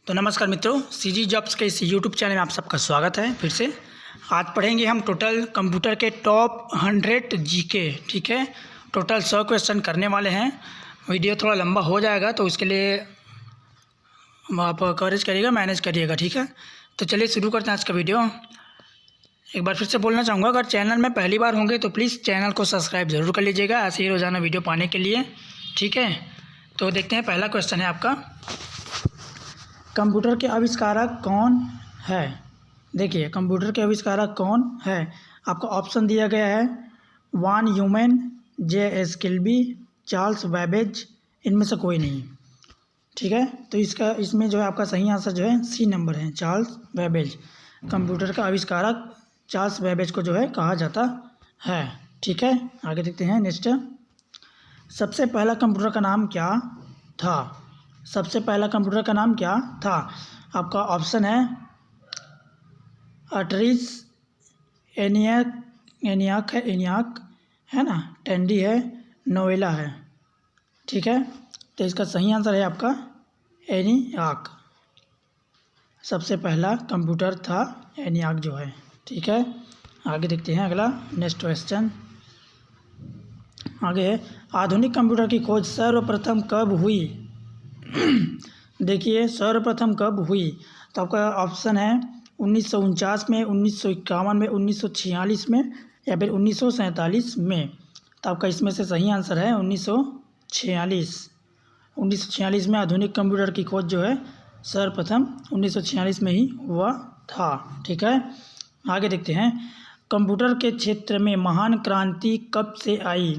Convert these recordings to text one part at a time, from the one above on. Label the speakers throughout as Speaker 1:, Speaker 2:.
Speaker 1: तो नमस्कार मित्रों, सीजी जॉब्स के इस यूट्यूब चैनल में आप सबका स्वागत है। फिर से आज पढ़ेंगे हम टोटल कंप्यूटर के टॉप 100 जीके। ठीक है, टोटल 100 क्वेश्चन करने वाले हैं। वीडियो थोड़ा लंबा हो जाएगा तो इसके लिए आप कवरेज करिएगा, मैनेज करिएगा। ठीक है, तो चलिए शुरू करते हैं आज का वीडियो। एक बार फिर से बोलना चाहूँगा, अगर चैनल में पहली बार होंगे तो प्लीज़ चैनल को सब्सक्राइब ज़रूर कर लीजिएगा, ऐसे ही रोज़ाना वीडियो पाने के लिए। ठीक है, तो देखते हैं पहला क्वेश्चन है आपका, कंप्यूटर के आविष्कारक कौन है। देखिए, कंप्यूटर के आविष्कारक कौन है। आपको ऑप्शन दिया गया है von Neumann, J S. Kilby, Charles Babbage, इनमें से कोई नहीं। ठीक है, तो इसमें जो है आपका सही आंसर जो है सी नंबर है, चार्ल्स बैबेज। कंप्यूटर का आविष्कारक चार्ल्स बैबेज को जो है कहा जाता है। ठीक है, आगे देखते हैं नेक्स्ट। सबसे पहला कंप्यूटर का नाम क्या था। सबसे पहला कंप्यूटर का नाम क्या था। आपका ऑप्शन है अटरीस, एनियाक है ना, टेंडी है, नोवेला है। ठीक है, तो इसका सही आंसर है आपका एनियाक। सबसे पहला कंप्यूटर था एनियाक जो है। ठीक है, आगे देखते हैं अगला नेक्स्ट क्वेश्चन। आगे है, आधुनिक कंप्यूटर की खोज सर्वप्रथम कब हुई। देखिए, सर्वप्रथम कब हुई, तो आपका ऑप्शन है 1949 में, 1951 में, 1946 में या फिर 1947 में। तो आपका इसमें से सही आंसर है 1946। 1946 में आधुनिक कंप्यूटर की खोज जो है सर्वप्रथम 1946 में ही हुआ था। ठीक है, आगे देखते हैं, कंप्यूटर के क्षेत्र में महान क्रांति कब से आई।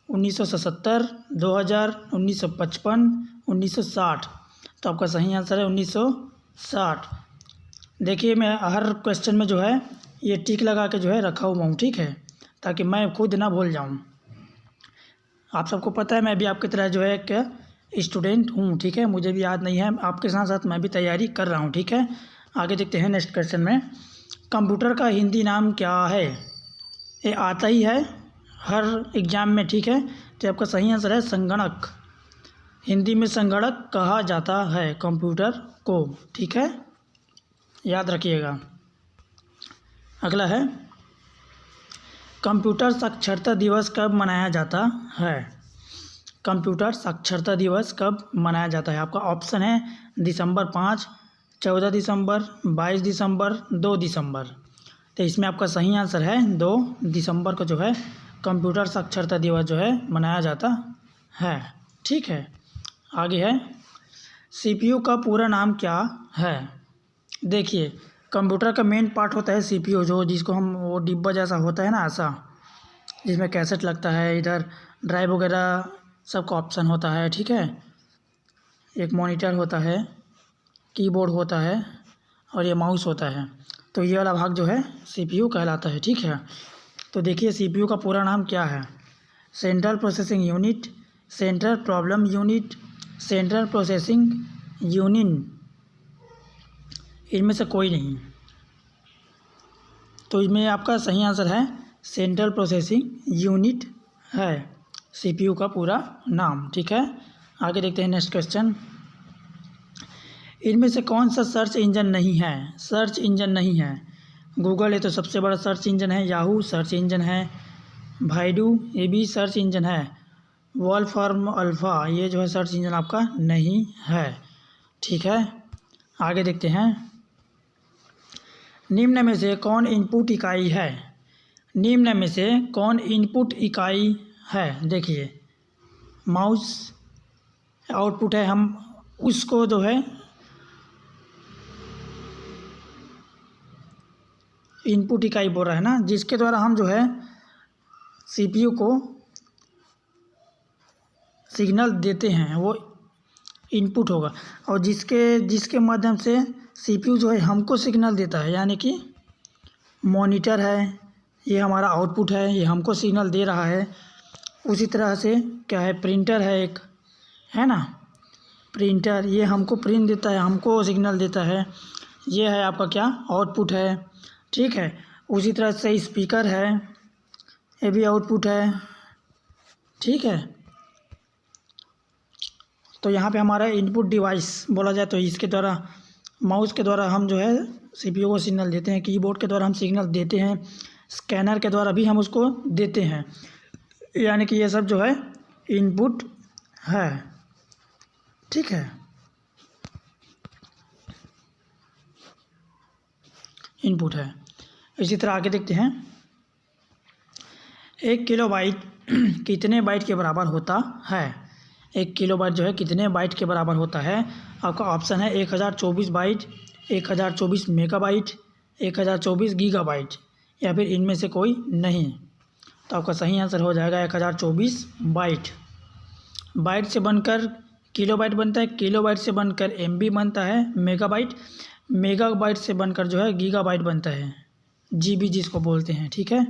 Speaker 1: 1977, 2000, 1955, 1960। तो आपका सही आंसर है 1960। देखिए, मैं हर क्वेश्चन में जो है ये टिक लगा के जो है रखा हुआ हूँ। ठीक है, ताकि मैं खुद ना भूल जाऊँ। आप सबको पता है मैं भी आपकी तरह जो है एक स्टूडेंट हूँ। ठीक है, मुझे भी याद नहीं है, आपके साथ साथ मैं भी तैयारी कर रहा हूँ। ठीक है, आगे देखते हैं नेक्स्ट क्वेश्चन में, कंप्यूटर का हिंदी नाम क्या है। ये आता ही है हर एग्ज़ाम में। ठीक है, तो आपका सही आंसर है संगणक। हिंदी में संगणक कहा जाता है कंप्यूटर को। ठीक है, याद रखिएगा। अगला है, कंप्यूटर साक्षरता दिवस कब मनाया जाता है। कंप्यूटर साक्षरता दिवस कब मनाया जाता है। आपका ऑप्शन है दिसंबर 5, 14 दिसंबर, 22 दिसंबर, 2 दिसंबर। तो इसमें आपका सही आंसर है 2 दिसंबर को जो है कंप्यूटर साक्षरता दिवस जो है मनाया जाता है। ठीक है, आगे है, सीपीयू का पूरा नाम क्या है। देखिए, कंप्यूटर का मेन पार्ट होता है सीपीयू, जो जिसको हम वो डिब्बा जैसा होता है ना, ऐसा, जिसमें कैसेट लगता है, इधर ड्राइव वगैरह सबका ऑप्शन होता है। ठीक है, एक मॉनिटर होता है, कीबोर्ड होता है और ये माउस होता है। तो ये वाला भाग जो है सीपीयू कहलाता है। ठीक है, तो देखिए सीपीयू का पूरा नाम क्या है। Central processing unit, central problem unit, central processing unit, इनमें से कोई नहीं। तो इसमें आपका सही आंसर है सेंट्रल प्रोसेसिंग यूनिट है सीपीयू का पूरा नाम। ठीक है, आगे देखते हैं नेक्स्ट क्वेश्चन। इनमें से कौन सा सर्च इंजन नहीं है। सर्च इंजन नहीं है। गूगल ये तो सबसे बड़ा सर्च इंजन है, याहू सर्च इंजन है, भाईडू ये भी सर्च इंजन है, वॉलफॉर्म अल्फ़ा ये जो है सर्च इंजन आपका नहीं है। ठीक है, आगे देखते हैं, निम्न में से कौन इनपुट इकाई है। निम्न में से कौन इनपुट इकाई है। देखिए, माउस आउटपुट है, हम उसको जो है इनपुट इकाई बोल रहा है ना, जिसके द्वारा हम जो है सीपीयू को सिग्नल देते हैं वो इनपुट होगा, और जिसके माध्यम से सीपीयू जो है हमको सिग्नल देता है, यानी कि मॉनिटर है, ये हमारा आउटपुट है, ये हमको सिग्नल दे रहा है। उसी तरह से क्या है, प्रिंटर है एक, है ना, प्रिंटर ये हमको प्रिंट देता है, हमको सिग्नल देता है। ये है आपका क्या, आउटपुट है। ठीक है, उसी तरह से स्पीकर है, ये भी आउटपुट है। ठीक है, तो यहाँ पे हमारा इनपुट डिवाइस बोला जाए तो इसके द्वारा, माउस के द्वारा हम जो है सीपीयू को सिग्नल देते हैं, कीबोर्ड के द्वारा हम सिग्नल देते हैं, स्कैनर के द्वारा भी हम उसको देते हैं, यानी कि ये सब जो है इनपुट है। ठीक है, इनपुट है। इसी तरह आगे देखते हैं, 1 किलोबाइट कितने बाइट के बराबर होता है। 1 किलोबाइट जो है कितने बाइट के बराबर होता है। आपका ऑप्शन है 1024 बाइट, 1024 मेगाबाइट, 1024 गीगाबाइट, या फिर इनमें से कोई नहीं। तो आपका सही आंसर हो जाएगा 1024 बाइट। बाइट से बनकर किलोबाइट बनता है, किलोबाइट से बनकर एमबी बनता है, मेगाबाइट, मेगाबाइट से बनकर जो है गीगाबाइट बनता है, जीबी जिसको बोलते हैं। ठीक है,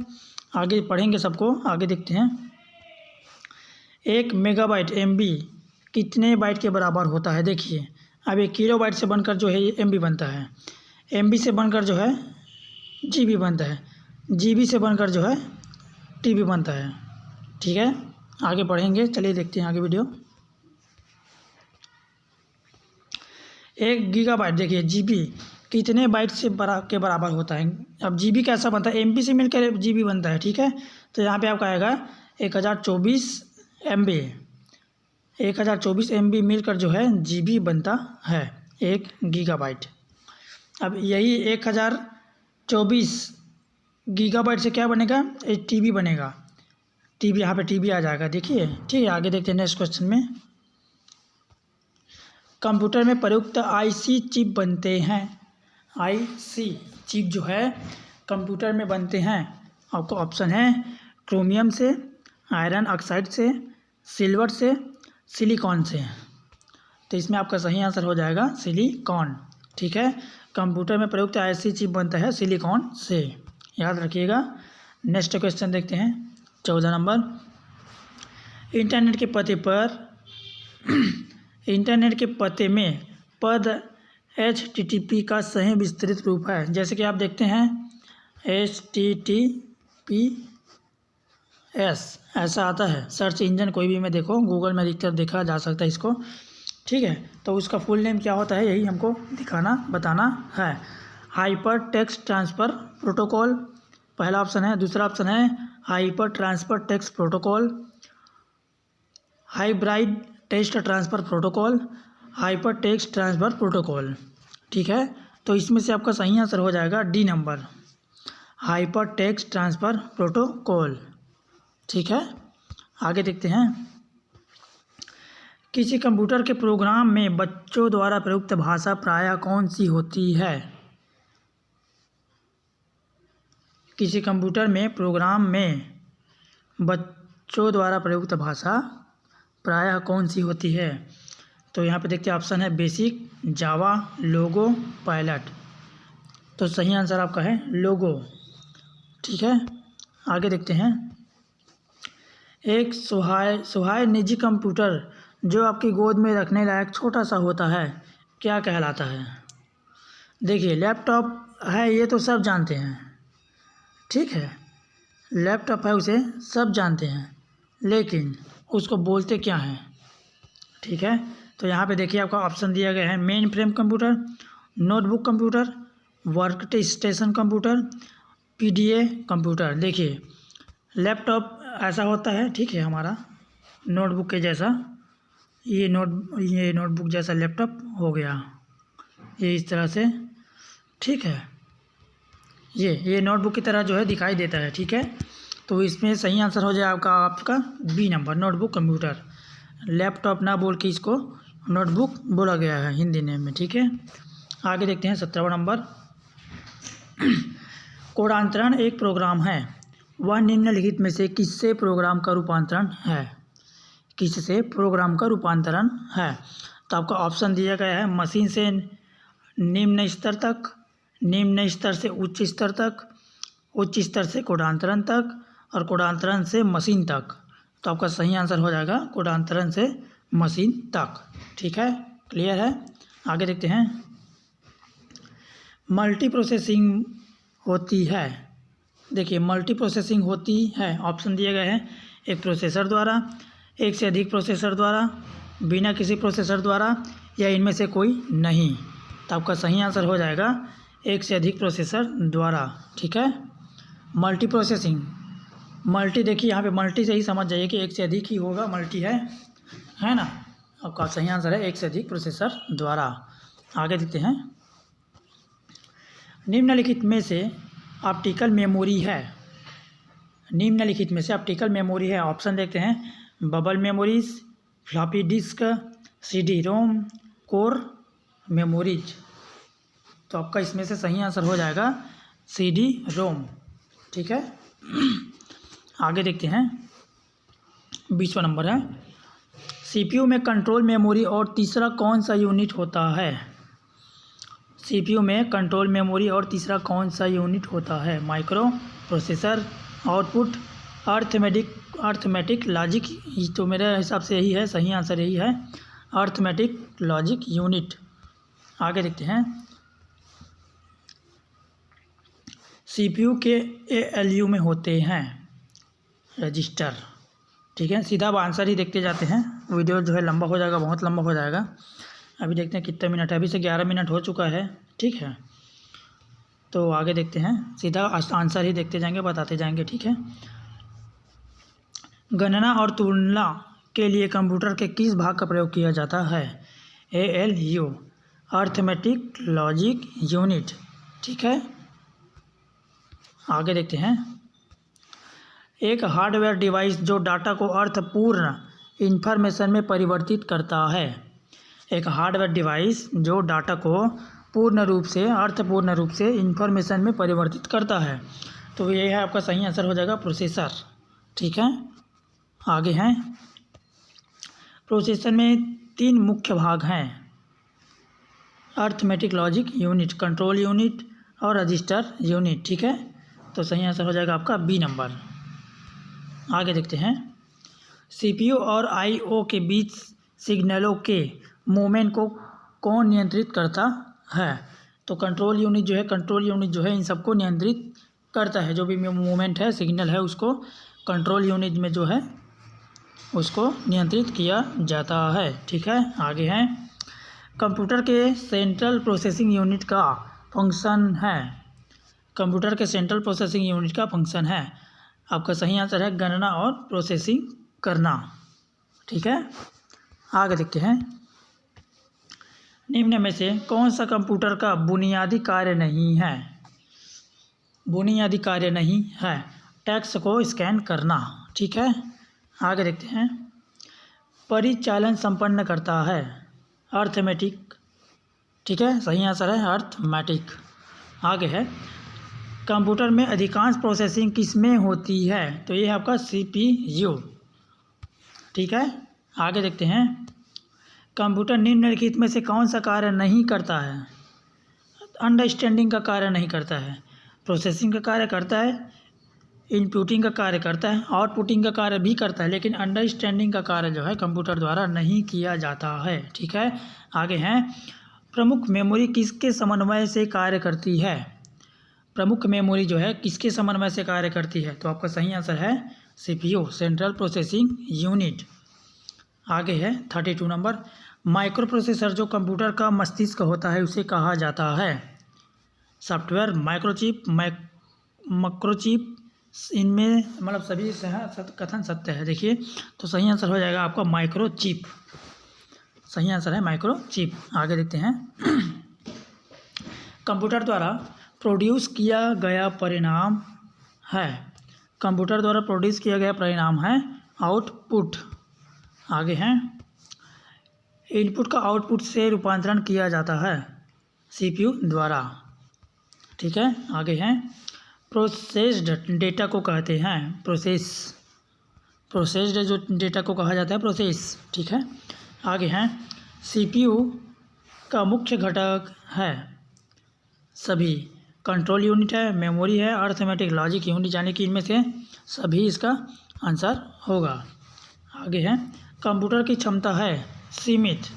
Speaker 1: आगे पढ़ेंगे सबको, आगे देखते हैं। 1 मेगाबाइट एमबी कितने बाइट के बराबर होता है। देखिए, अब ये किलोबाइट से बनकर जो है एमबी बनता है, एमबी से बनकर जो है जीबी बनता है, जीबी से बनकर जो है टीबी बनता है। ठीक है, आगे पढ़ेंगे, चलिए देखते हैं आगे वीडियो। 1 गीगाबाइट, देखिए जीबी कितने बाइट से के बराबर होता है। अब जीबी कैसा बनता है, एमबी से मिलकर जीबी बनता है। ठीक है, तो यहाँ पे आपका आएगा 1024 एमबी, 1024 एमबी मिलकर जो है जीबी बनता है 1 गीगाबाइट। अब यही 1024 गीगाबाइट से क्या बनेगा, एक टीबी बनेगा, टीबी, यहाँ पे टीबी आ जाएगा। देखिए, ठीक है, आगे देखते हैं नेक्स्ट क्वेश्चन में। कंप्यूटर में प्रयुक्त आईसी चिप बनते हैं। आईसी चिप जो है कंप्यूटर में बनते हैं। आपको ऑप्शन है क्रोमियम से, आयरन ऑक्साइड से, सिल्वर से, सिलिकॉन से। तो इसमें आपका सही आंसर हो जाएगा सिलिकॉन। ठीक है, कंप्यूटर में प्रयुक्त आईसी चिप बनता है सिलिकॉन से, याद रखिएगा। नेक्स्ट क्वेश्चन देखते हैं, 14 नंबर। इंटरनेट के पते पर इंटरनेट के पते में पद HTTP का सही विस्तृत रूप है। जैसे कि आप देखते हैं HTTPS ऐसा आता है, सर्च इंजन कोई भी में देखो, गूगल में अधिकतर देखा जा सकता है इसको। ठीक है, तो उसका फुल नेम क्या होता है, यही हमको दिखाना बताना है। हाइपर टेक्स्ट ट्रांसफ़र प्रोटोकॉल पहला ऑप्शन है। दूसरा ऑप्शन है hyper transfer text protocol, hybrid text transfer protocol, hyper text transfer protocol. ठीक है, तो इसमें से आपका सही आंसर हो जाएगा D number, hyper text transfer protocol. ठीक है, आगे देखते हैं। किसी कंप्यूटर के प्रोग्राम में बच्चों द्वारा प्रयुक्त भाषा प्रायः कौन सी होती है। किसी कंप्यूटर में प्रोग्राम में बच्चों द्वारा प्रयुक्त भाषा प्रायः कौन सी होती है। तो यहाँ पे देखते हैं ऑप्शन है बेसिक, जावा, लोगो, पायलट। तो सही आंसर आपका है लोगो। ठीक है, आगे देखते हैं। एक सुहाय निजी कंप्यूटर जो आपकी गोद में रखने लायक छोटा सा होता है क्या कहलाता है। देखिए, लैपटॉप है ये तो सब जानते हैं। ठीक है, लैपटॉप है उसे सब जानते हैं, लेकिन उसको बोलते क्या हैं। ठीक है, तो यहाँ पे देखिए आपका ऑप्शन दिया गया है main frame computer, notebook computer, work station computer, PDA computer. देखिए, लैपटॉप ऐसा होता है, ठीक है, हमारा नोटबुक के जैसा, ये नोटबुक जैसा लैपटॉप हो गया, ये इस तरह से। ठीक है, ये नोटबुक की तरह जो है दिखाई देता है। ठीक है, तो इसमें सही आंसर हो जाएगा आपका B number, notebook computer. Laptop ना बोल के इसको नोटबुक बोला गया है हिंदी नेम में। ठीक है, आगे देखते हैं 17वां नंबर। कोडांतरण एक प्रोग्राम है, वह निम्नलिखित में से किससे प्रोग्राम का रूपांतरण है। किससे प्रोग्राम का रूपांतरण है। तो आपका ऑप्शन दिया गया है मशीन से निम्न स्तर तक, निम्न स्तर से उच्च स्तर तक, उच्च स्तर से कोडांतरण तक, और कोडांतरण से मशीन तक। तो आपका सही आंसर हो जाएगा कोडांतरण से मशीन तक। ठीक है, क्लियर है, आगे देखते हैं। मल्टी प्रोसेसिंग होती है। देखिए, मल्टी प्रोसेसिंग होती है, ऑप्शन दिए गए हैं एक प्रोसेसर द्वारा, एक से अधिक प्रोसेसर द्वारा, बिना किसी प्रोसेसर द्वारा या इनमें से कोई नहीं। तो आपका सही आंसर हो जाएगा एक से अधिक प्रोसेसर द्वारा। ठीक है। मल्टी प्रोसेसिंग, मल्टी देखिए यहाँ पे मल्टी से ही समझ जाइए कि एक से अधिक ही होगा, मल्टी है ना। आपका सही आंसर है एक से अधिक प्रोसेसर द्वारा। आगे देखते हैं, निम्नलिखित में से ऑप्टिकल मेमोरी है, निम्नलिखित में से ऑप्टिकल मेमोरी है। ऑप्शन देखते हैं, bubble memories, floppy disk, CD ROM, core memories. तो आपका इसमें से सही आंसर हो जाएगा सीडी रोम। ठीक है। आगे देखते हैं, 20वां नंबर है, सीपीयू में कंट्रोल मेमोरी और तीसरा कौन सा यूनिट होता है। सीपीयू में कंट्रोल मेमोरी और तीसरा कौन सा यूनिट होता है। Micro processor, output, arithmetic logic. तो मेरे हिसाब से यही है, सही आंसर यही है, अर्थमेटिक लॉजिक यूनिट। आगे देखते हैं, सीपीयू के एएलयू में होते हैं रजिस्टर। ठीक है। सीधा आंसर ही देखते जाते हैं, वीडियो जो है लंबा हो जाएगा, बहुत लंबा हो जाएगा। अभी देखते हैं कितने मिनट है, अभी से 11 मिनट हो चुका है। ठीक है। तो आगे देखते हैं, सीधा आंसर ही देखते जाएंगे, बताते जाएंगे। ठीक है। गणना और तुलना के लिए कंप्यूटर के किस भाग का प्रयोग किया जाता है। ALU, arithmetic logic unit. ठीक है। आगे देखते हैं, एक हार्डवेयर डिवाइस जो डाटा को अर्थपूर्ण इंफॉर्मेशन में परिवर्तित करता है। एक हार्डवेयर डिवाइस जो डाटा को अर्थपूर्ण रूप से इंफॉर्मेशन में परिवर्तित करता है। तो ये है आपका सही आंसर हो जाएगा प्रोसेसर। ठीक है। आगे हैं, प्रोसेसर में 3 मुख्य भाग हैं, arithmetic logic unit, control unit और रजिस्टर यूनिट। ठीक है। तो सही आंसर हो जाएगा आपका बी नंबर। आगे देखते हैं, सीपीयू और आईओ के बीच सिग्नलों के मूवमेंट को कौन नियंत्रित करता है। तो कंट्रोल यूनिट जो है इन सबको नियंत्रित करता है। जो भी मूवमेंट है, सिग्नल है, उसको कंट्रोल यूनिट में जो है उसको नियंत्रित किया जाता है। ठीक है। आगे हैं, कंप्यूटर के सेंट्रल प्रोसेसिंग यूनिट का फंक्शन है। कंप्यूटर के सेंट्रल प्रोसेसिंग यूनिट का फंक्शन है, आपका सही आंसर है गणना और प्रोसेसिंग करना। ठीक है। आगे देखते हैं, निम्न में से कौन सा कंप्यूटर का बुनियादी कार्य नहीं है। बुनियादी कार्य नहीं है, टेक्स्ट को स्कैन करना। ठीक है। आगे देखते हैं, परिचालन संपन्न करता है, अर्थमेटिक। ठीक है। सही आंसर है अर्थमेटिक। आगे है, कंप्यूटर में अधिकांश प्रोसेसिंग किस में होती है। तो ये है आपका सीपीयू। ठीक है। आगे देखते हैं, कंप्यूटर निम्नलिखित में से कौन सा कार्य नहीं करता है। अंडरस्टैंडिंग का कार्य नहीं करता है, प्रोसेसिंग का कार्य करता है, इनपुटिंग का कार्य करता है, आउटपुटिंग का कार्य भी करता है, लेकिन अंडरस्टैंडिंग का कार्य जो है कंप्यूटर द्वारा नहीं किया जाता है। ठीक है। आगे हैं, प्रमुख मेमोरी किसके समन्वय से कार्य करती है। प्रमुख मेमोरी जो है किसके समन्वय से कार्य करती है। तो आपका सही आंसर है सीपीयू, सेंट्रल प्रोसेसिंग यूनिट। आगे है 32 नंबर, माइक्रो प्रोसेसर जो कंप्यूटर का मस्तिष्क होता है उसे कहा जाता है। सॉफ्टवेयर, माइक्रोचिप, मैक्रोचिप, इनमें मतलब सभी कथन सत्य है। देखिए, तो सही आंसर हो जाएगा आपका माइक्रोचिप। सही आंसर है माइक्रोचिप। आगे देखते हैं, कंप्यूटर द्वारा प्रोड्यूस किया गया परिणाम है। कंप्यूटर द्वारा प्रोड्यूस किया गया परिणाम है आउटपुट। आगे हैं, इनपुट का आउटपुट से रूपांतरण किया जाता है सीपीयू द्वारा। ठीक है। आगे हैं, प्रोसेस्ड डेटा को कहते हैं प्रोसेस्ड जो डेटा को कहा जाता है प्रोसेस। ठीक है। आगे हैं, सीपीयू का मुख्य घटक है सभी, कंट्रोल यूनिट है, मेमोरी है, अर्थमेटिक लॉजिक यूनिट, यानी कि इनमें से सभी इसका आंसर होगा। आगे है, कंप्यूटर की क्षमता है सीमित,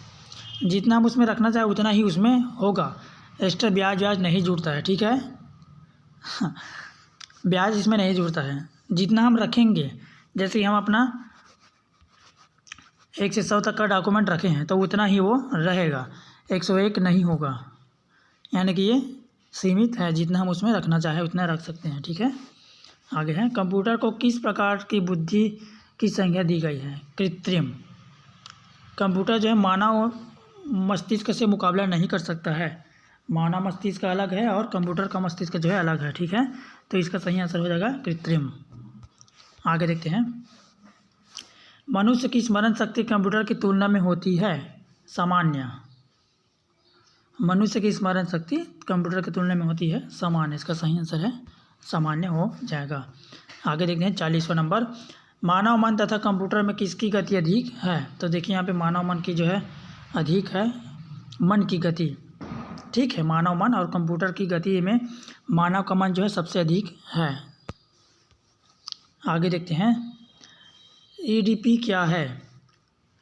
Speaker 1: जितना हम उसमें रखना चाहे उतना ही उसमें होगा, एक्स्ट्रा ब्याज नहीं जुड़ता है। ठीक है। ब्याज इसमें नहीं जुड़ता है, जितना हम रखेंगे, जैसे हम अपना 1 से 100 तक का डॉक्यूमेंट रखे हैं तो उतना ही वो रहेगा, 101 नहीं होगा। यानी कि ये सीमित है, जितना हम उसमें रखना चाहें उतना रख सकते हैं। ठीक है, आगे है, कंप्यूटर को किस प्रकार की बुद्धि की संज्ञा दी गई है? कृत्रिम। कंप्यूटर जो है मानव मस्तिष्क से मुकाबला नहीं कर सकता है। मानव मस्तिष्क का अलग है और कंप्यूटर का मस्तिष्क जो है अलग है। ठीक है, तो इसका सही आंसर हो जाएगा कृत्रिम। आगे देखते हैं, मनुष्य की स्मरण शक्ति कंप्यूटर की तुलना में होती है सामान्य। मनुष्य की स्मरण शक्ति कंप्यूटर की तुलना में होती है सामान्य। इसका सही आंसर है सामान्य हो जाएगा। आगे देखते हैं 40वां नंबर, मानव मन तथा कंप्यूटर में किसकी गति अधिक है? तो देखिए यहाँ पे मानव मन की जो है अधिक है, मन की गति। ठीक है, मानव मन और कंप्यूटर की गति में मानव का मन जो है सबसे अधिक है। आगे देखते हैं, ईडीपी क्या है?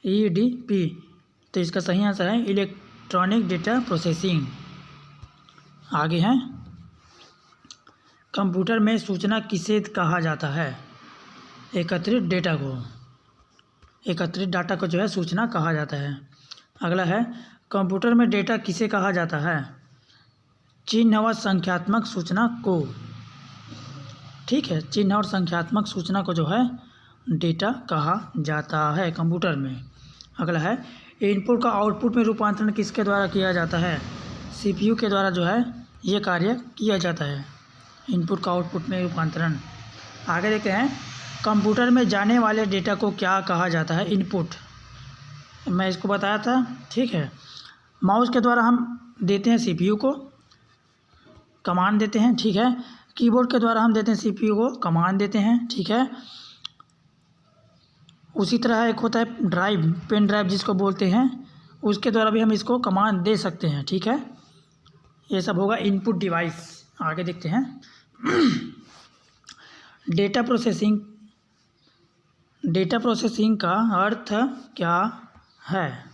Speaker 1: ईडीपी, तो इसका सही आंसर है इलेक्ट्रॉनिक डेटा प्रोसेसिंग। आगे है, कंप्यूटर में सूचना किसे कहा जाता है? एकत्रित डेटा को। एकत्रित डाटा को जो है सूचना कहा जाता है। अगला है, कंप्यूटर में डेटा किसे कहा जाता है? चिन्ह व संख्यात्मक सूचना को। ठीक है, चिन्ह और संख्यात्मक सूचना को जो है डेटा कहा जाता है कंप्यूटर में। अगला है, इनपुट का आउटपुट में रूपांतरण किसके द्वारा किया जाता है? सीपीयू के द्वारा जो है ये कार्य किया जाता है, इनपुट का आउटपुट में रूपांतरण। आगे देखते हैं, कंप्यूटर में जाने वाले डेटा को क्या कहा जाता है? इनपुट। मैं इसको बताया था। ठीक है, माउस के द्वारा हम देते हैं सीपीयू को, कमांड देते हैं। ठीक है, कीबोर्ड के द्वारा हम देते हैं सीपीयू को, कमांड देते हैं। ठीक है, उसी तरह एक होता है ड्राइव, पेन ड्राइव जिसको बोलते हैं, उसके द्वारा भी हम इसको कमांड दे सकते हैं। ठीक है, ये सब होगा इनपुट डिवाइस। आगे देखते हैं, डेटा प्रोसेसिंग। डेटा प्रोसेसिंग का अर्थ क्या है?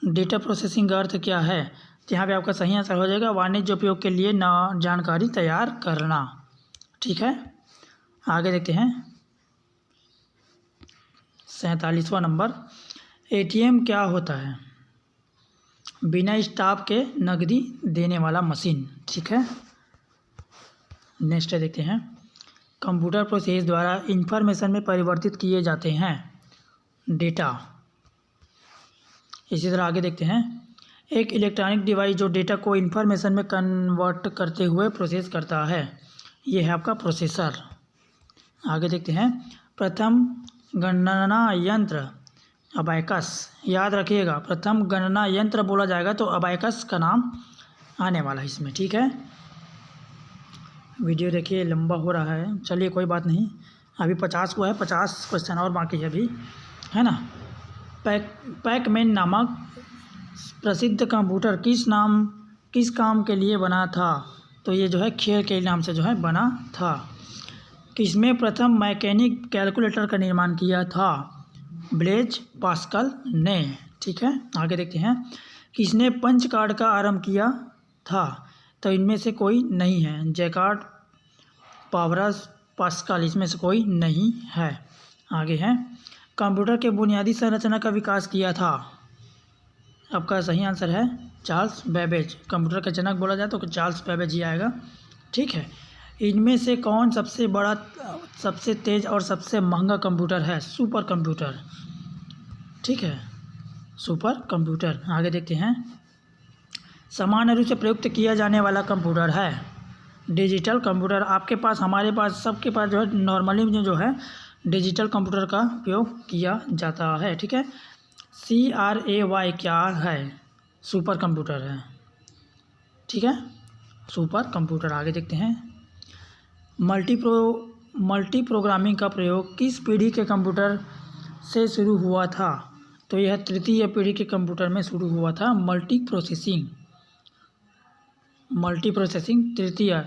Speaker 1: डेटा प्रोसेसिंग का अर्थ क्या है? तो यहाँ पे आपका सही आंसर हो जाएगा वाणिज्य उपयोग के लिए जानकारी तैयार करना। ठीक है, आगे देखते हैं 47वां नंबर, एटीएम क्या होता है? बिना स्टाफ के नकदी देने वाला मशीन। ठीक है, नेक्स्ट देखते हैं, कंप्यूटर प्रोसेस द्वारा इंफॉर्मेशन में परिवर्तित किए जाते हैं डेटा। इसी तरह आगे देखते हैं, एक इलेक्ट्रॉनिक डिवाइस जो डेटा को इंफॉर्मेशन में कन्वर्ट करते हुए प्रोसेस करता है, ये है आपका प्रोसेसर। आगे देखते हैं, प्रथम गणना यंत्र अबैकस। याद रखिएगा, प्रथम गणना यंत्र बोला जाएगा तो अबैकस का नाम आने वाला है इसमें। ठीक है, वीडियो देखिए लंबा हो रहा है, चलिए कोई बात नहीं, अभी 50 को है, 50 क्वेश्चन और बाकी है अभी, है ना। पैकमैन नामक प्रसिद्ध कंप्यूटर किस काम के लिए बना था? तो ये जो है खेल के नाम से जो है बना था। किसमें प्रथम मैकेनिक कैलकुलेटर का निर्माण किया था? ब्लेज पास्कल ने। ठीक है, आगे देखते हैं, किसने पंच कार्ड का आरंभ किया था? तो इनमें से कोई नहीं है, जैकार्ड, पावरस, पास्कल, इसमें से कोई नहीं है। आगे है, कंप्यूटर के बुनियादी संरचना का विकास किया था? आपका सही आंसर है चार्ल्स बेबेज। कंप्यूटर का जनक बोला जाए तो चार्ल्स बेबेज ही आएगा। ठीक है, इनमें से कौन सबसे बड़ा, सबसे तेज़ और सबसे महंगा कंप्यूटर है? Super computer. ठीक है, सुपर कंप्यूटर। आगे देखते हैं, सामान्य रूप से प्रयुक्त किया जाने वाला कंप्यूटर है डिजिटल कंप्यूटर। आपके पास, हमारे पास, सबके पास जो है नॉर्मली जो है डिजिटल कंप्यूटर का उपयोग किया जाता है। ठीक है, CRAY क्या है? सुपर कंप्यूटर है। ठीक है, सुपर कंप्यूटर। आगे देखते हैं, मल्टी प्रोग्रामिंग का प्रयोग किस पीढ़ी के कंप्यूटर से शुरू हुआ था? तो यह तृतीय पीढ़ी के कंप्यूटर में शुरू हुआ था मल्टी प्रोसेसिंग तृतीय,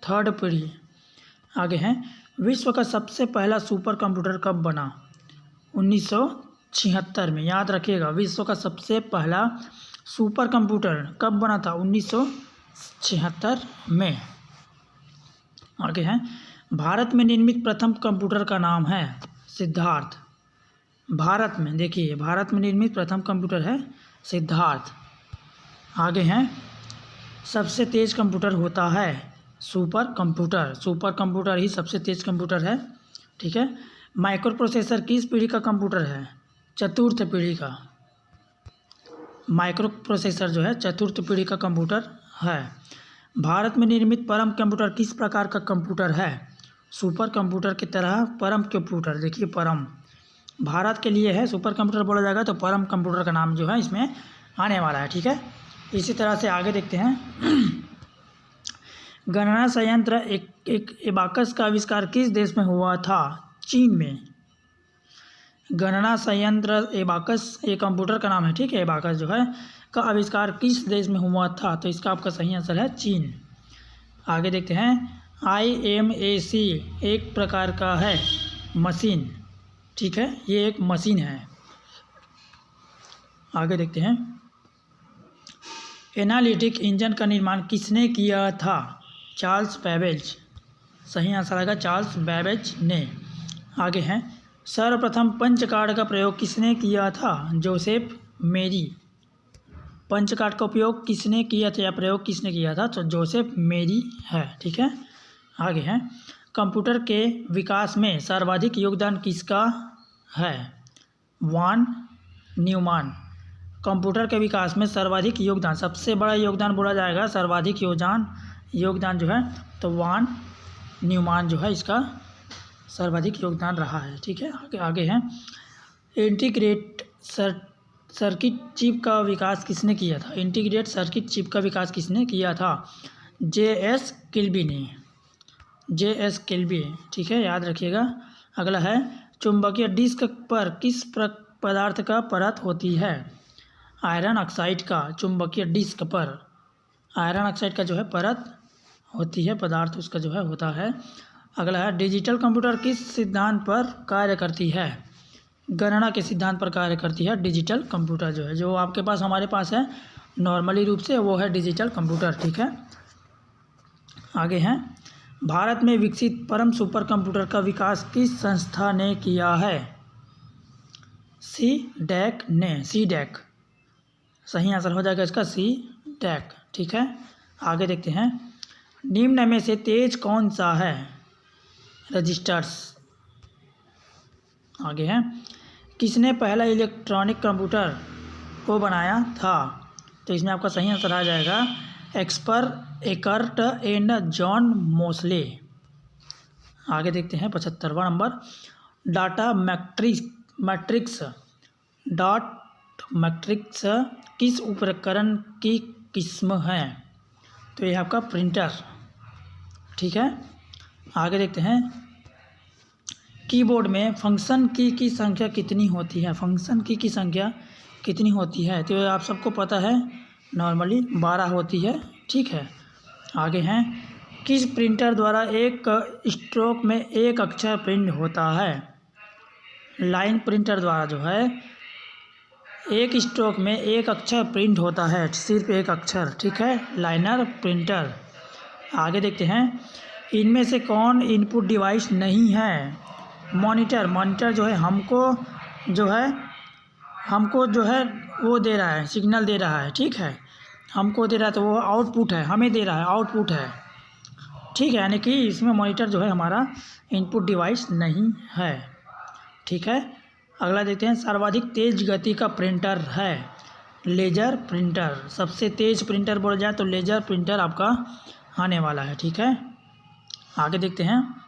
Speaker 1: थर्ड पीढ़ी। आगे हैं, विश्व का सबसे पहला सुपर कंप्यूटर कब बना? 1976 में। याद रखिएगा, विश्व का सबसे पहला सुपर कंप्यूटर कब बना था? 1976 में। आगे हैं, भारत में निर्मित प्रथम कंप्यूटर का नाम है सिद्धार्थ। भारत में, देखिए भारत में निर्मित प्रथम कंप्यूटर है सिद्धार्थ। आगे हैं, सबसे तेज़ कंप्यूटर होता है सुपर कंप्यूटर। सुपर कंप्यूटर ही सबसे तेज़ कंप्यूटर है, ठीक है। माइक्रो प्रोसेसर किस पीढ़ी का कंप्यूटर है? चतुर्थ पीढ़ी का। माइक्रो प्रोसेसर जो है चतुर्थ पीढ़ी का कंप्यूटर है। भारत में निर्मित परम कंप्यूटर किस प्रकार का कंप्यूटर है? सुपर कंप्यूटर की तरह परम कंप्यूटर। देखिए परम भारत के लिए है, सुपर कंप्यूटर बोला जाएगा तो परम कंप्यूटर का नाम जो है इसमें आने वाला है, ठीक है। इसी तरह से आगे देखते हैं। गणना संयंत्र एक एबाकस का आविष्कार किस देश में हुआ था? चीन में। गणना संयंत्र एबाकस एक कंप्यूटर का नाम है, ठीक है। एबाकस जो है का आविष्कार किस देश में हुआ था? तो इसका आपका सही आंसर है चीन। आगे देखते हैं, IMAC एक प्रकार का है मशीन, ठीक है, ये एक मशीन है। आगे देखते हैं, एनालिटिक इंजन का निर्माण किसने किया था? Charles Babbage. सही आंसर आएगा चार्ल्स बैबेज ने। आगे हैं, सर्वप्रथम पंच कार्ड का प्रयोग किसने किया था? जोसेफ मेरी। पंच कार्ड का उपयोग किसने किया था या प्रयोग किसने किया था? तो जोसेफ मेरी है, ठीक है। आगे हैं, कंप्यूटर के विकास में सर्वाधिक योगदान किसका है? Von Newman. कंप्यूटर के विकास में सर्वाधिक योगदान, सबसे बड़ा योगदान बोला जाएगा, सर्वाधिक योगदान जो है तो वॉन न्यूमैन जो है इसका सर्वाधिक योगदान रहा है, ठीक है। आगे हैं, इंटीग्रेट सर्किट चिप का विकास किसने किया था? इंटीग्रेट सर्किट चिप का विकास किसने किया था? JS किल्बी ने। JS किल्बी, ठीक है, याद रखिएगा। अगला है, चुंबकीय डिस्क पर किस पदार्थ का परत होती है? आयरन ऑक्साइड का। चुंबकीय डिस्क पर आयरन ऑक्साइड का जो है परत होती है, पदार्थ उसका जो है होता है। अगला है, डिजिटल कंप्यूटर किस सिद्धांत पर कार्य करती है? गणना के सिद्धांत पर कार्य करती है डिजिटल कंप्यूटर जो है, जो आपके पास हमारे पास है नॉर्मली रूप से, वो है डिजिटल कंप्यूटर, ठीक है। आगे हैं, भारत में विकसित परम सुपर कंप्यूटर का विकास किस संस्था ने किया है? CDAC ने। CDAC सही आंसर हो जाएगा इसका CDAC, ठीक है। आगे देखते हैं, निम्न में से तेज कौन सा है? रजिस्टर्स। आगे है, किसने पहला इलेक्ट्रॉनिक कंप्यूटर को बनाया था? तो इसमें आपका सही आंसर आ जाएगा एक्सपर एंड जॉन मोस्ले। आगे देखते हैं 75वां नंबर, डाटा मैट्रिक्स किस उपकरण की किस्म है? तो यह आपका प्रिंटर, ठीक है। आगे देखते हैं, कीबोर्ड में फंक्शन की संख्या कितनी होती है? फंक्शन की संख्या कितनी होती है? तो आप सबको पता है नॉर्मली 12 होती है, ठीक है। आगे हैं, किस प्रिंटर द्वारा एक स्ट्रोक में एक अक्षर प्रिंट होता है? लाइन प्रिंटर द्वारा जो है एक स्ट्रोक में एक अक्षर प्रिंट होता है, सिर्फ एक अक्षर, ठीक है, लाइनर प्रिंटर। आगे देखते हैं, इनमें से कौन इनपुट डिवाइस नहीं है? मॉनिटर जो है हमको जो है वो दे रहा है, सिग्नल दे रहा है, ठीक है, हमको दे रहा है तो वो आउटपुट है, हमें दे रहा है आउटपुट है, ठीक है। यानी कि इसमें मॉनिटर जो है हमारा इनपुट डिवाइस नहीं है, ठीक है। अगला देखते हैं, सर्वाधिक तेज गति का प्रिंटर है लेजर प्रिंटर। सबसे तेज प्रिंटर बोला जाए तो लेजर प्रिंटर आपका आने वाला है, ठीक है। आगे देखते हैं,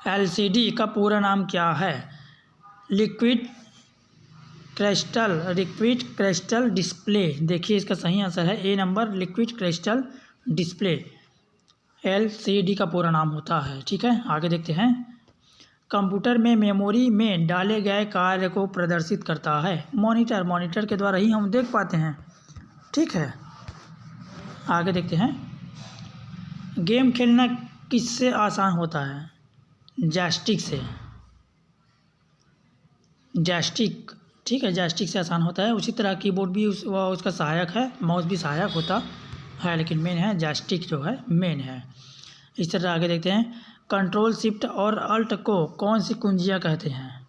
Speaker 1: LCD का पूरा नाम क्या है? Liquid crystal display. देखिए इसका सही आंसर है A number, liquid crystal display LCD का पूरा नाम होता है, ठीक है। आगे देखते हैं, कंप्यूटर में मेमोरी में डाले गए कार्य को प्रदर्शित करता है मॉनिटर के द्वारा ही हम देख पाते हैं, ठीक है। आगे देखते हैं, गेम खेलना किससे आसान होता है? जॉयस्टिक से। जॉयस्टिक, ठीक है, जॉयस्टिक से आसान होता है। उसी तरह कीबोर्ड भी उसका सहायक है, माउस भी सहायक होता है, लेकिन मेन है जॉयस्टिक जो है मेन है। इस तरह आगे देखते हैं, कंट्रोल शिफ्ट और अल्ट को कौन सी कुंजियाँ कहते हैं?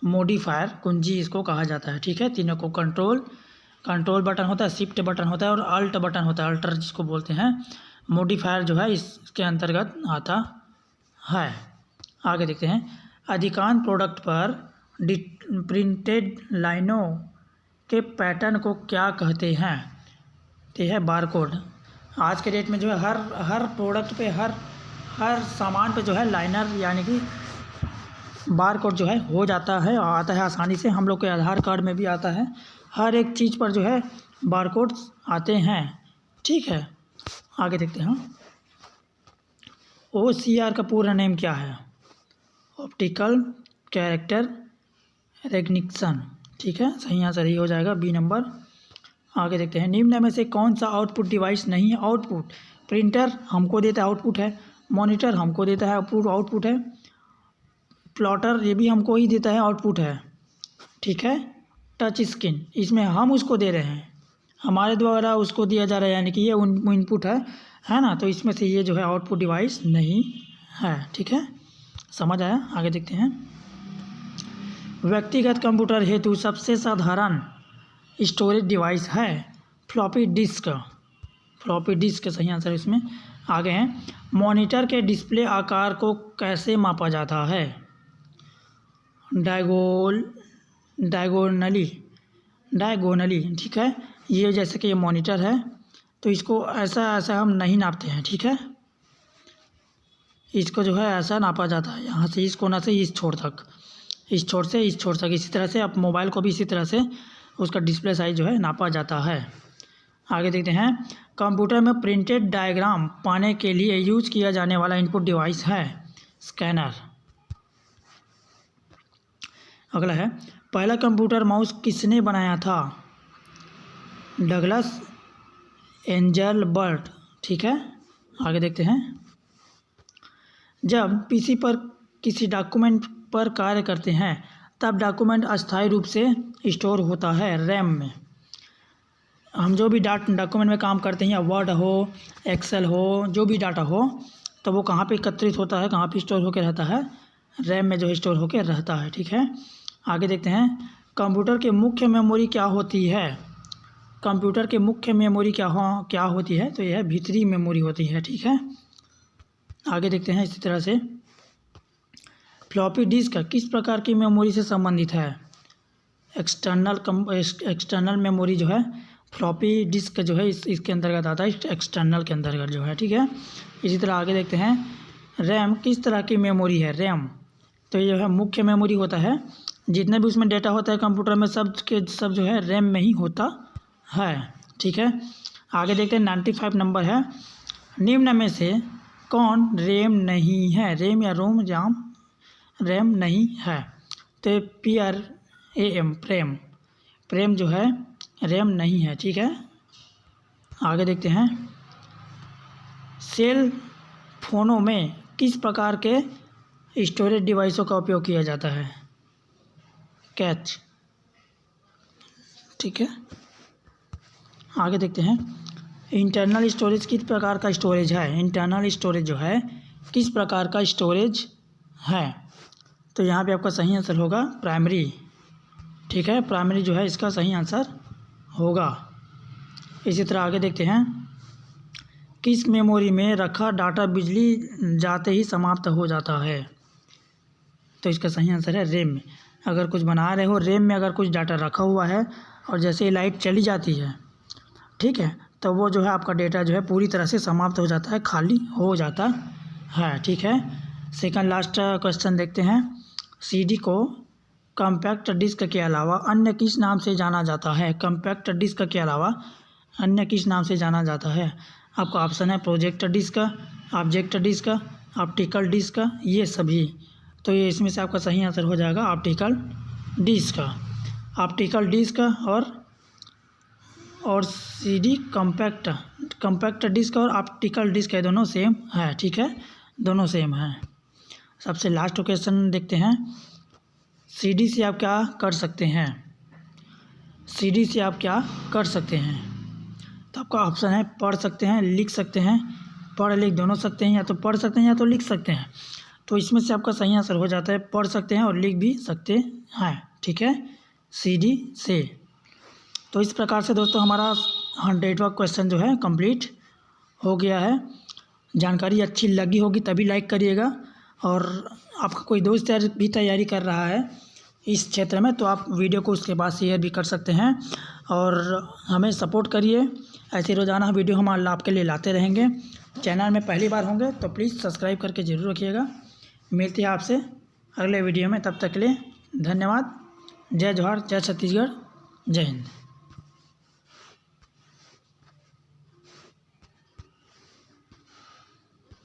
Speaker 1: मॉडिफायर कुंजी इसको कहा जाता है। ठीक है, तीनों को कंट्रोल बटन होता है, शिफ्ट बटन होता है और अल्ट बटन होता है, अल्टर जिसको बोलते हैं। मॉडिफायर जो है इसके अंतर्गत आता है। आगे देखते हैं, अधिकांश प्रोडक्ट पर प्रिंटेड लाइनों के पैटर्न को क्या कहते हैं? तो यह है बारकोड। आज के डेट में जो है हर प्रोडक्ट पे हर सामान पे जो है लाइनर यानी कि बारकोड जो है हो जाता है और आता है आसानी से। हम लोग के आधार कार्ड में भी आता है, हर एक चीज़ पर जो है बारकोड आते हैं। ठीक है, आगे देखते हैं। OCR का पूरा नेम क्या है? Optical character recognition. ठीक है, सही आंसर ही हो जाएगा बी नंबर। आगे देखते हैं, निम्न में से कौन सा आउटपुट डिवाइस नहीं है? आउटपुट प्रिंटर हमको देता है, आउटपुट है। मॉनिटर हमको देता है, आउटपुट है। प्लॉटर ये भी हमको ही देता है, आउटपुट है। ठीक है, टच स्क्रीन इसमें हम उसको दे रहे हैं, हमारे द्वारा उसको दिया जा रहा है, यानी कि ये इनपुट है ना। तो इसमें से ये जो है आउटपुट डिवाइस नहीं है। ठीक है, समझ आया? आगे देखते हैं, व्यक्तिगत कंप्यूटर हेतु सबसे साधारण स्टोरेज डिवाइस है फ्लॉपी डिस्क। फ्लॉपी डिस्क सही आंसर इसमें। आगे हैं, मॉनिटर के डिस्प्ले आकार को कैसे मापा जाता है? डायगोनली। ठीक है, ये जैसे कि ये मॉनिटर है तो इसको ऐसा हम नहीं नापते हैं। ठीक है, इसको जो है ऐसा नापा जाता है, यहाँ से इस कोना से इस छोर तक, इस छोर से इस छोर तक। इसी तरह से आप मोबाइल को भी इसी तरह से उसका डिस्प्ले साइज जो है नापा जाता है। आगे देखते हैं, कंप्यूटर में प्रिंटेड डायग्राम पाने के लिए यूज किया जाने वाला इनपुट डिवाइस है स्कैनर। अगला है, पहला कंप्यूटर माउस किसने बनाया था? Douglas Engelbart. ठीक है, आगे देखते हैं, जब पीसी पर किसी डॉक्यूमेंट पर कार्य करते हैं तब डॉक्यूमेंट अस्थायी रूप से स्टोर होता है रैम में। हम जो भी डॉक्यूमेंट में काम करते हैं, या वर्ड हो, एक्सेल हो, जो भी डाटा हो, तो वो कहाँ पे एकत्रित होता है, कहाँ पे स्टोर होकर रहता है? रैम में जो स्टोर होकर रहता है। ठीक है, आगे देखते हैं, कंप्यूटर के मुख्य मेमोरी क्या होती है? कंप्यूटर के मुख्य मेमोरी क्या होती है? तो यह भीतरी मेमोरी होती है। ठीक है, आगे देखते हैं, इसी तरह से फ्लॉपी डिस्क किस प्रकार की मेमोरी से संबंधित है? एक्सटर्नल मेमोरी जो है फ्लॉपी डिस्क जो है इसके अंतर्गत आता है, एक्सटर्नल के अंतर्गत जो है। ठीक है, इसी तरह आगे देखते हैं, रैम किस तरह की मेमोरी है? रैम तो ये जो है मुख्य मेमोरी होता है, जितने भी उसमें डेटा होता है कंप्यूटर में सब जो है रैम में ही होता है। ठीक है, आगे देखते हैं, 95 नंबर है, निम्न में से कौन रैम नहीं है? रैम या रोम रैम नहीं है? तो PRAM प्रेम जो है रैम नहीं है। ठीक है, आगे देखते हैं, सेल फोनों में किस प्रकार के स्टोरेज डिवाइसों का उपयोग किया जाता है? कैच। ठीक है, आगे देखते हैं, इंटरनल स्टोरेज किस प्रकार का स्टोरेज है? इंटरनल स्टोरेज जो है किस प्रकार का स्टोरेज है? तो यहाँ पे आपका सही आंसर होगा प्राइमरी। ठीक है, प्राइमरी जो है इसका सही आंसर होगा। इसी तरह आगे देखते हैं, किस मेमोरी में रखा डाटा बिजली जाते ही समाप्त हो जाता है? तो इसका सही आंसर है रैम में। अगर कुछ बना रहे हो, रैम में अगर कुछ डाटा रखा हुआ है और जैसे ही लाइट चली जाती है, ठीक है, तो वो जो है आपका डेटा जो है पूरी तरह से समाप्त हो जाता है, खाली हो जाता है। ठीक है, सेकंड लास्ट क्वेश्चन देखते हैं, CD को कॉम्पैक्ट डिस्क के अलावा अन्य किस नाम से जाना जाता है? कॉम्पैक्ट डिस्क के अलावा अन्य किस नाम से जाना जाता है? आपका ऑप्शन है project disk, object disk, optical disk, ये सभी। तो ये इसमें से आपका सही आंसर हो जाएगा ऑप्टिकल डिस्क। ऑप्टिकल डिस्क और CD कॉम्पैक्ट डिस्क और ऑप्टिकल डिस्क है, दोनों सेम है। ठीक है, दोनों सेम है। सबसे लास्ट क्वेश्चन देखते हैं, CD से आप क्या कर सकते हैं? CD से आप क्या कर सकते हैं? तो आपका ऑप्शन है पढ़ सकते हैं, लिख सकते हैं, पढ़ लिख दोनों सकते हैं, या तो पढ़ सकते हैं या तो लिख सकते हैं। तो इसमें से आपका सही आंसर हो जाता है, पढ़ सकते हैं और लिख भी सकते हैं। ठीक है, सी डी से। तो इस प्रकार से दोस्तों हमारा 100वां क्वेश्चन जो है कंप्लीट हो गया है। जानकारी अच्छी लगी होगी तभी लाइक करिएगा, और आपका कोई दोस्त भी तैयारी कर रहा है इस क्षेत्र में तो आप वीडियो को उसके पास शेयर भी कर सकते हैं, और हमें सपोर्ट करिए। ऐसे रोज़ाना वीडियो हम आपके लिए लाते रहेंगे। चैनल में पहली बार होंगे तो प्लीज़ सब्सक्राइब करके ज़रूर रखिएगा। मिलते हैं आपसे अगले वीडियो में, तब तक के लिए धन्यवाद। जय जोहार, जय छत्तीसगढ़, जय हिंद।